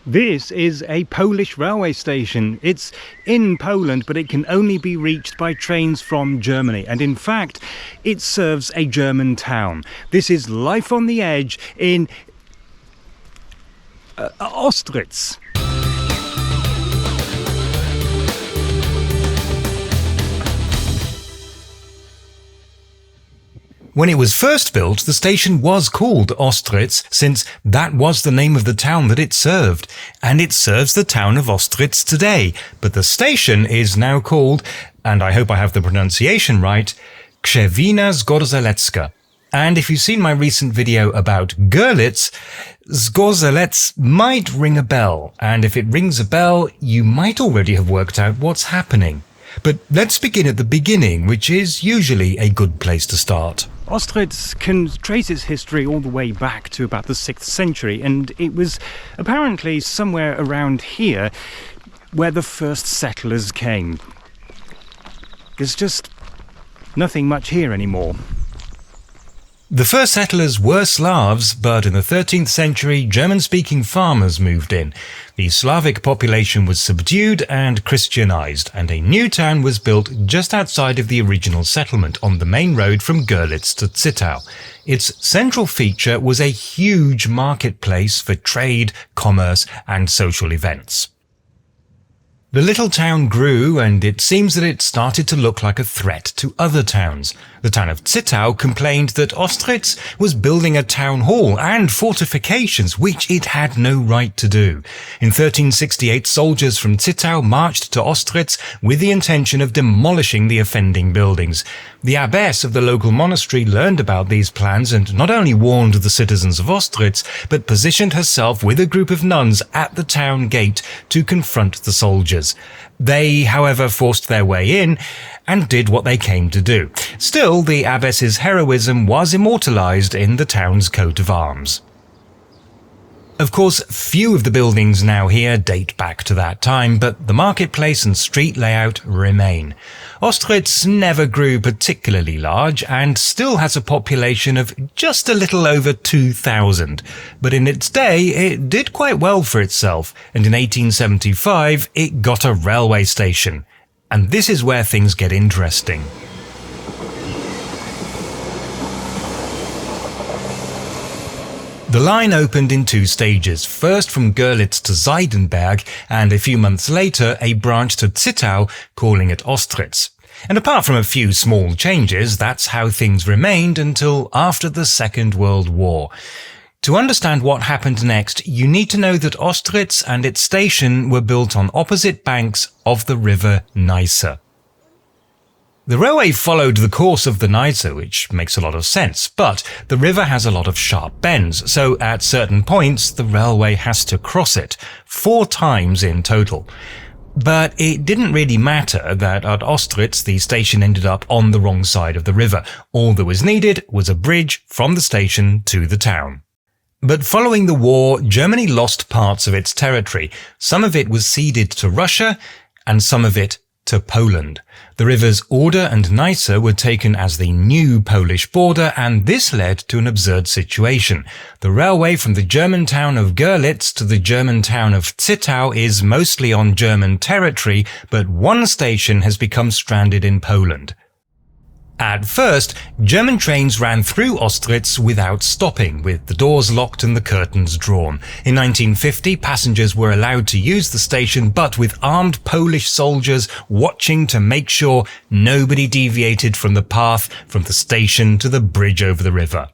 This is a Polish railway station. It's in Poland, but it can only be reached by trains from Germany. And in fact, it serves a German town. This is Life on the Edge in Ostritz. When it was first built, the station was called Ostritz, since that was the name of the town that it served, and it serves the town of Ostritz today. But the station is now called, and I hope I have the pronunciation right, Krzewina Zgorzelecka. And if you've seen my recent video about Görlitz, Zgorzelec might ring a bell, and if it rings a bell, you might already have worked out what's happening. But let's begin at the beginning, which is usually a good place to start. Ostritz can trace its history all the way back to about the 6th century, and it was apparently somewhere around here where the first settlers came. There's just nothing much here anymore. The first settlers were Slavs, but in the 13th century, German-speaking farmers moved in. The Slavic population was subdued and Christianized, and a new town was built just outside of the original settlement on the main road from Görlitz to Zittau. Its central feature was a huge marketplace for trade, commerce, and social events. The little town grew, and it seems that it started to look like a threat to other towns. The town of Zittau complained that Ostritz was building a town hall and fortifications, which it had no right to do. In 1368, soldiers from Zittau marched to Ostritz with the intention of demolishing the offending buildings. The abbess of the local monastery learned about these plans and not only warned the citizens of Ostritz, but positioned herself with a group of nuns at the town gate to confront the soldiers. They, however, forced their way in and did what they came to do. Still, the abbess's heroism was immortalized in the town's coat of arms. Of course, few of the buildings now here date back to that time, but the marketplace and street layout remain. Ostritz never grew particularly large and still has a population of just a little over 2,000. But in its day, it did quite well for itself, and in 1875 it got a railway station. And this is where things get interesting. The line opened in 2 stages, first from Görlitz to Seidenberg, and a few months later a branch to Zittau, calling it Ostritz. And apart from a few small changes, that's how things remained until after the Second World War. To understand what happened next, you need to know that Ostritz and its station were built on opposite banks of the river Neisse. The railway followed the course of the Neisse, which makes a lot of sense, but the river has a lot of sharp bends, so at certain points the railway has to cross it, 4 times in total. But it didn't really matter that at Ostritz the station ended up on the wrong side of the river. All that was needed was a bridge from the station to the town. But following the war, Germany lost parts of its territory. Some of it was ceded to Russia, and some of it to Poland. The rivers Oder and Neisse were taken as the new Polish border, and this led to an absurd situation. The railway from the German town of Görlitz to the German town of Zittau is mostly on German territory, but one station has become stranded in Poland. At first, German trains ran through Ostritz without stopping, with the doors locked and the curtains drawn. In 1950, passengers were allowed to use the station, but with armed Polish soldiers watching to make sure nobody deviated from the path from the station to the bridge over the river.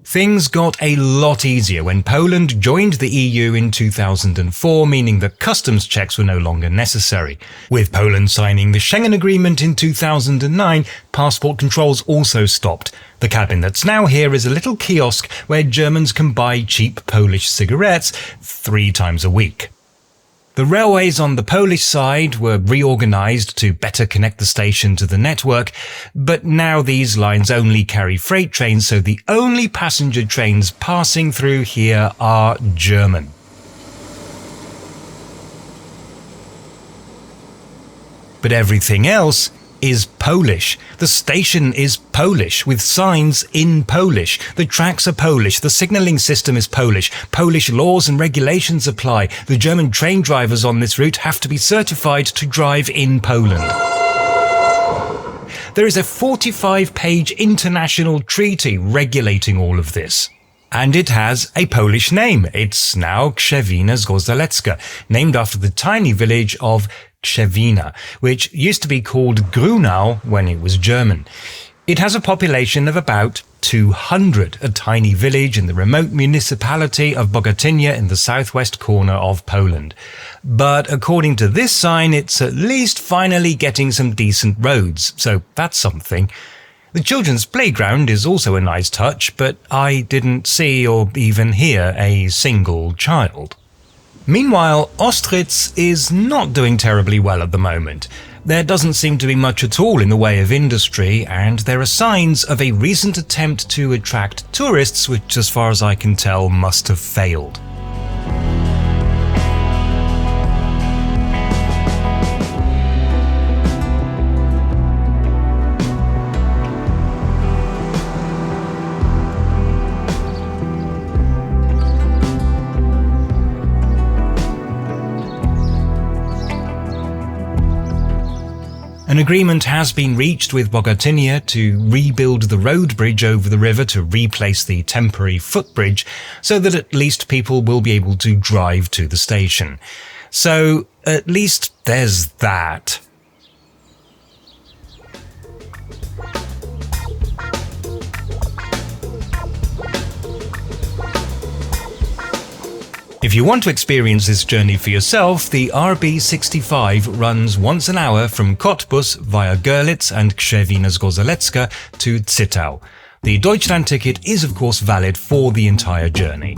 Things got a lot easier when Poland joined the EU in 2004, meaning that customs checks were no longer necessary. With Poland signing the Schengen Agreement in 2009, passport controls also stopped. The cabin that's now here is a little kiosk where Germans can buy cheap Polish cigarettes 3 times a week. The railways on the Polish side were reorganized to better connect the station to the network, but now these lines only carry freight trains, so the only passenger trains passing through here are German. But everything else is Polish. The station is Polish, with signs in Polish. The tracks are Polish. The signalling system is Polish. Polish laws and regulations apply. The German train drivers on this route have to be certified to drive in Poland. There is a 45-page international treaty regulating all of this. And it has a Polish name. It's now Krzewina Zgorzelecka, named after the tiny village of Krzewina, which used to be called Grunau when it was German. It has a population of about 200, a tiny village in the remote municipality of Bogatynia in the southwest corner of Poland. But according to this sign, it's at least finally getting some decent roads, so that's something. The children's playground is also a nice touch, but I didn't see or even hear a single child. Meanwhile, Ostritz is not doing terribly well at the moment. There doesn't seem to be much at all in the way of industry, and there are signs of a recent attempt to attract tourists which, as far as I can tell, must have failed. An agreement has been reached with Bogatynia to rebuild the road bridge over the river to replace the temporary footbridge so that at least people will be able to drive to the station. So at least there's that. If you want to experience this journey for yourself, the RB65 runs once an hour from Cottbus via Görlitz and Krzewina Zgorzelecka to Zittau. The Deutschland ticket is of course valid for the entire journey.